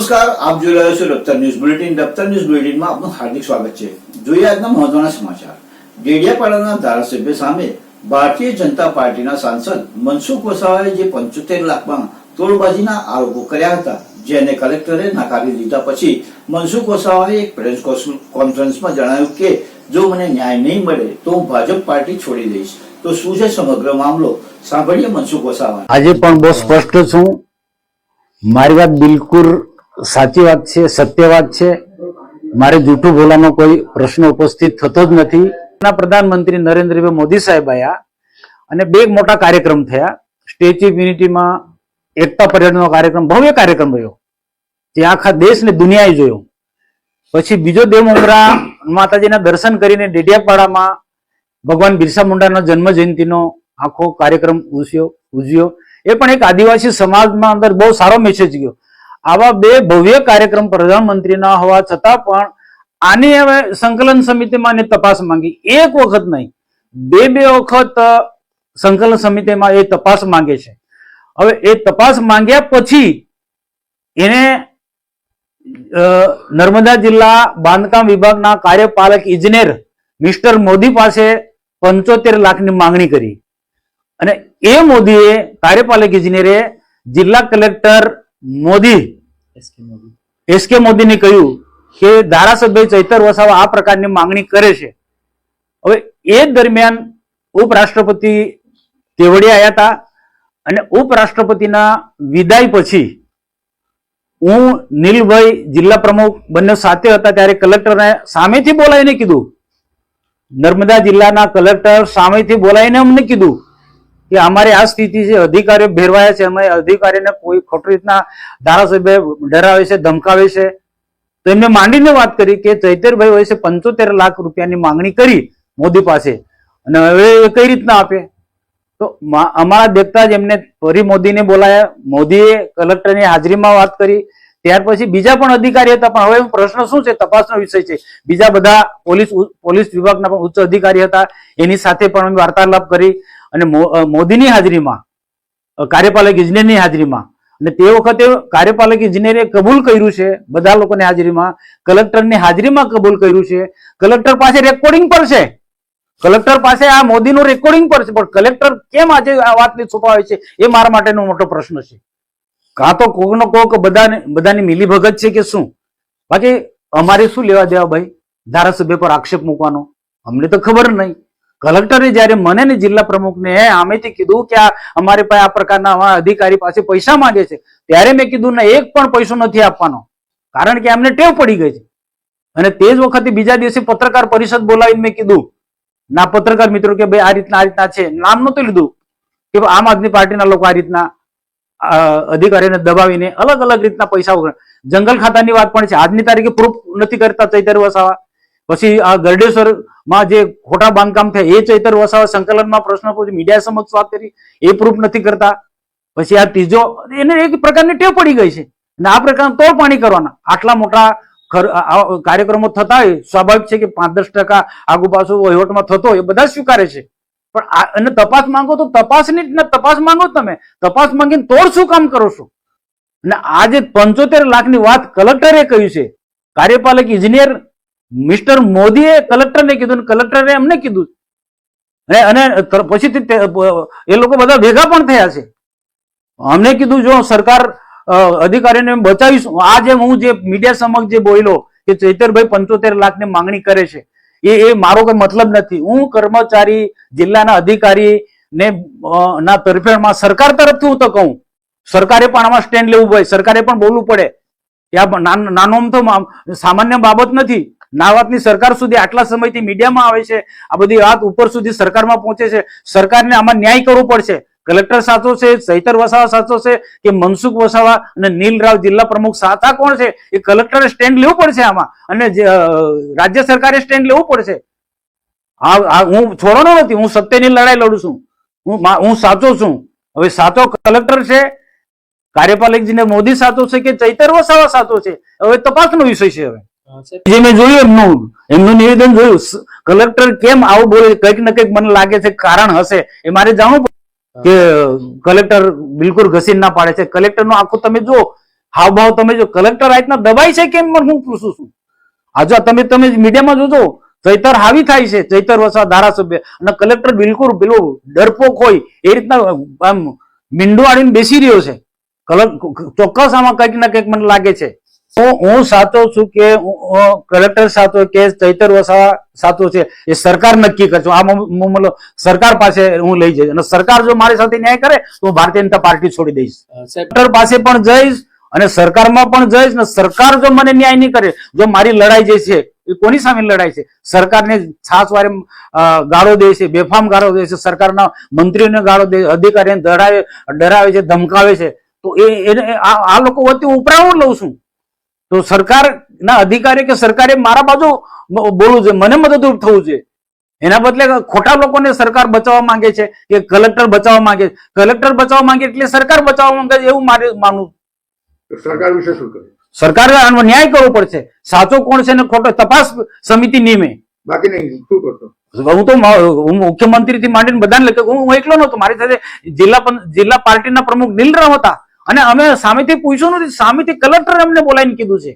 નમસ્કાર, આપ જોઈ રહ્યા છો doctor news bulletin. Doctor news બુલેટિનમાં આપનું હાર્દિક સ્વાગત છે. જોઈએ આજના મહત્વના સમાચાર. ડેડિયાપાડાના ધારાસભ્ય સામે ભારતીય જનતા પાર્ટીના સાંસદ મનસુખ વસાવાએ જે 75 લાખમાં તોડબાજીના આરોપો કર્યા હતા, જેને કલેક્ટરે નકારી લીધા પછી મનસુખ વસાવાએ એક પ્રેસ કોન્ફરન્સમાં જણાવ્યું કે જો મને ન્યાય નહીં મળે તો હું ભાજપ પાર્ટી છોડી દઈશ. તો શું છે સમગ્ર મામલો, સાંભળીએ મનસુખ વસાવા. આજે પણ બહુ સ્પષ્ટ છું. મારી વાત બિલકુલ સાચી વાત છે, સત્ય વાત છે. મારે જૂઠું બોલવાનો કોઈ પ્રશ્ન ઉપસ્થિત થતો જ નથી. પ્રધાનમંત્રી નરેન્દ્રભાઈ મોદી સાહેબ આવ્યા અને બે મોટા કાર્યક્રમ થયા. સ્ટેચ્યુ ઓફ યુનિટીમાં એકતા પરેડનો કાર્યક્રમ, ભવ્ય કાર્યક્રમ રહ્યો, જે આખા દેશ ને દુનિયાએ જોયો. પછી બીજો દેવ મુંગરા માતાજીના દર્શન કરીને ડેડિયાપાડામાં ભગવાન બિરસા મુંડાના જન્મ જયંતિનો આખો કાર્યક્રમ ઉજવ્યો. એ પણ એક આદિવાસી સમાજમાં અંદર બહુ સારો મેસેજ ગયો. આવા બે ભવ્ય કાર્યક્રમ પ્રધાનમંત્રીના હોવા છતાં પણ આની હવે સંકલન સમિતિમાં તપાસ માંગી. એક વખત નહીં, બે વખત સંકલન સમિતિમાં એ તપાસ માંગે છે. હવે એ તપાસ માંગ્યા પછી એને નર્મદા જિલ્લા બાંધકામ વિભાગના કાર્યપાલક ઇજનેર મિસ્ટર મોદી પાસે 75 લાખની માંગણી કરી અને એ મોદીએ, કાર્યપાલક ઇજનેરે જિલ્લા કલેક્ટર મોદી એસકે મોદીને કહ્યું કે ધારાસભ્ય ચૈતર વસાવા આ પ્રકારની માંગણી કરે છે. હવે એ દરમિયાન ઉપરાષ્ટ્રપતિ કેવડિયા આવ્યા હતા અને ઉપરાષ્ટ્રપતિના વિદાય પછી હું નીલભાઈ જિલ્લા પ્રમુખ બંને સાથે હતા, ત્યારે કલેક્ટરને સામેથી બોલાવીને કીધું, નર્મદા જિલ્લાના કલેક્ટર સામેથી બોલાવીને અમને કીધું કે અમારી આ સ્થિતિ છે, અધિકારીઓ ભેરવાયા છે, અમે અધિકારીને કોઈ ખોટી રીતના ધારાસભ્ય ડરાવે છે, ધમકાવે છે. તો એમને માંડીને વાત કરી કે ચૈતરભાઈ વયસે 75 લાખ રૂપિયાની માંગણી કરી મોદી પાસે અને હવે એ કઈ રીતના આપે. તો અમારા દેખતા જ એમને ફરી મોદીને બોલાયા. મોદીએ કલેક્ટરની હાજરીમાં વાત કરી. ત્યાર પછી બીજા પણ અધિકારી હતા, પણ હવે પ્રશ્ન શું છે, તપાસનો વિષય છે. બીજા બધા પોલીસ વિભાગના પણ ઉચ્ચ અધિકારી હતા, એની સાથે પણ અમે વાર્તાલાપ કરી અને મોદીની હાજરીમાં, કાર્યપાલક ઇજનેરની હાજરીમાં, અને તે વખતે કાર્યપાલક ઇજનેરે કબૂલ કર્યું છે, બધા લોકોની હાજરીમાં, કલેક્ટરની હાજરીમાં કબૂલ કર્યું છે. કલેક્ટર પાસે રેકોર્ડિંગ પર છે, કલેક્ટર પાસે આ મોદીનું રેકોર્ડિંગ પર છે. પણ કલેક્ટર કેમ આજે આ વાતને છુપાવે છે, એ મારા માટેનો મોટો પ્રશ્ન છે. કાં તો કોકનો કોક બધાની મિલીભગત છે કે શું? બાકી અમારે શું લેવા દેવા ભાઈ ધારાસભ્ય પર આક્ષેપ મૂકવાનો? અમને તો ખબર નહીં. કલેક્ટરે જયારે મને ને જિલ્લા પ્રમુખને આમેથી કીધું કે અમારી પાસે આ પ્રકારના અધિકારી પાસે પૈસા માંગે છે, ત્યારે મેં કીધું ના, એક પણ પૈસો નથી આપવાનો, કારણ કે અમને ટેવ પડી ગઈ છે. અને તે જ વખતે બીજા દિવસે પત્રકાર પરિષદ બોલાવીને મેં કીધું ના, પત્રકાર મિત્રો કે ભાઈ આ રીતના છે, નામ નતું લીધું કે આમ આદમી પાર્ટીના લોકો આ રીતના અધિકારીને દબાવીને અલગ અલગ રીતના પૈસા ઉઘરાવે. જંગલ ખાતાની વાત પણ છે, આજની તારીખે પ્રૂફ નથી કરતા ચૈતર વસાવા. પછી આ ગરડેશ્વરમાં જે ખોટા બાંધકામ થયા એ ચૈતર વસાવા સંકલનમાં પ્રશ્ન પૂછી મીડિયા સમક્ષ વાત કરી, એ પ્રૂફ નથી કરતા. પછી આ ત્રીજો, એને એક પ્રકારની ટેવ પડી ગઈ છે અને આ પ્રકારના તોડ પાણી કરવાના. આટલા મોટા કાર્યક્રમો થતા હોય, સ્વાભાવિક છે કે 5-10% આગુ પાછું વહીવટમાં થતો હોય, એ બધા સ્વીકારે છે. પણ અને તપાસ માંગો તો તપાસ માંગો, તમે તપાસ માંગીને તોડ શું કામ કરો છો? અને આજે 75 લાખની વાત કલેક્ટરે કહ્યું છે, કાર્યપાલક ઇજનેર મિસ્ટર મોદીએ કલેક્ટરને કીધું, કલેક્ટરે એમને કીધું, અને પછી એ લોકો બધા ભેગા પણ થયા છે. અમને કીધું જો સરકાર અધિકારીને બચાવીશું. આ જે હું જે મીડિયા સમક્ષ જે બોલ્યો કે ચૈતરભાઈ 75 લાખની માંગણી કરે છે, એ મારો કોઈ મતલબ નથી. હું કર્મચારી, જિલ્લાના અધિકારી ને ના તરફેણમાં સરકાર તરફથી હું તો કહું, સરકારે પણ આમાં સ્ટેન્ડ લેવું પડે, સરકારે પણ બોલવું પડે. નાનો તો સામાન્ય બાબત નથી. ના વાતની સરકાર સુધી આટલા સમયથી મીડિયામાં આવે છે, આ બધી વાત ઉપર સુધી સરકારમાં પહોંચે છે. સરકારને આમાં ન્યાય કરવો પડશે. કલેક્ટર સાચો છે, ચૈતર વસાવા સાચો છે કે મનસુખ વસાવા અને નીલરાવ જિલ્લા પ્રમુખ સાચા કોણ છે? એ કલેક્ટરે સ્ટેન્ડ લેવું પડશે આમાં, અને રાજ્ય સરકારે સ્ટેન્ડ લેવું પડશે. હું છોડવાનો નથી, હું સત્યની લડાઈ લડું છું, હું સાચો છું. હવે સાચો કલેક્ટર છે, કાર્યપાલકજીને મોદી સાચો છે કે ચૈતર વસાવા સાચો છે, હવે તપાસનો વિષય છે. હવે જે મેં જોયું એમનું નિવેદન જોયું, કલેક્ટર કેમ આવું બોલે, કંઈક ને કંઈક મને લાગે છે કારણ હશે, એ મારે જાણવું કે કલેક્ટર બિલકુલ ઘસી ના પાડે છે. કલેક્ટર નું આખું તમે જો હાવભાવ તમે જો કલેક્ટર આ રીતના દબાઈ છે કેમ પણ હું પૂછું છું. આજે તમે મીડિયામાં જોજો ચૈતર હાવી થાય છે, ચૈતર વસાવા ધારાસભ્ય, અને કલેક્ટર બિલકુલ પેલું ડરપોક હોય એ રીતના આમ મીંડું આડીને બેસી રહ્યો છે. ચોક્કસ આમાં કંઈક ના કંઈક મને લાગે છે. હું સાચો છું કે કલેક્ટર સાચો કે ચૈતર વસાવા સાચો છે એ સરકાર નક્કી કરશે. આ મતલબ સરકાર પાસે હું લઈ જઈશ, અને સરકાર જો મારી સાથે ન્યાય કરે તો હું ભારતીય જનતા પાર્ટી છોડી દઈશ. કલેક્ટર પાસે પણ જઈશ અને સરકારમાં પણ જઈશ, ને સરકાર જો મને ન્યાય નહીં કરે, જો મારી લડાઈ જે છે એ કોની સામે લડાઈ છે? સરકારને છાસવારે ગાળો દે છે, બેફામ ગાળો દે છે, સરકારના મંત્રીઓને ગાળો દે, અધિકારીને ડરાવે છે, ધમકાવે છે. તો આ લોકો વચ્ચે ઉપરાવું લઉં છું. તો સરકારના અધિકારી કે સરકારે મારા બાજુ બોલવું છે, મને મદદરૂપ થવું છે. એના બદલે ખોટા લોકોને સરકાર બચાવવા માંગે છે કે કલેક્ટર બચાવવા માંગે છે. કલેક્ટર બચાવવા માંગે એટલે સરકાર બચાવવા માંગે છે એવું મારે માનવું. સરકાર વિશે શું કહે? સરકારે આનો ન્યાય કરવો પડશે. સાચો કોણ છે ને ખોટો તપાસ સમિતિ નિયમે. બાકી નહીં શું કરશો? હું તો મુખ્યમંત્રી થી માંડીને બધાને લખે. હું એકલો નહોતો, મારી સાથે જિલ્લા પાર્ટીના પ્રમુખ નીલરામ હતા, અને અમે સામેથી પૂછ્યું નથી, સામેથી કલેક્ટર અમને બોલાવીને કીધું છે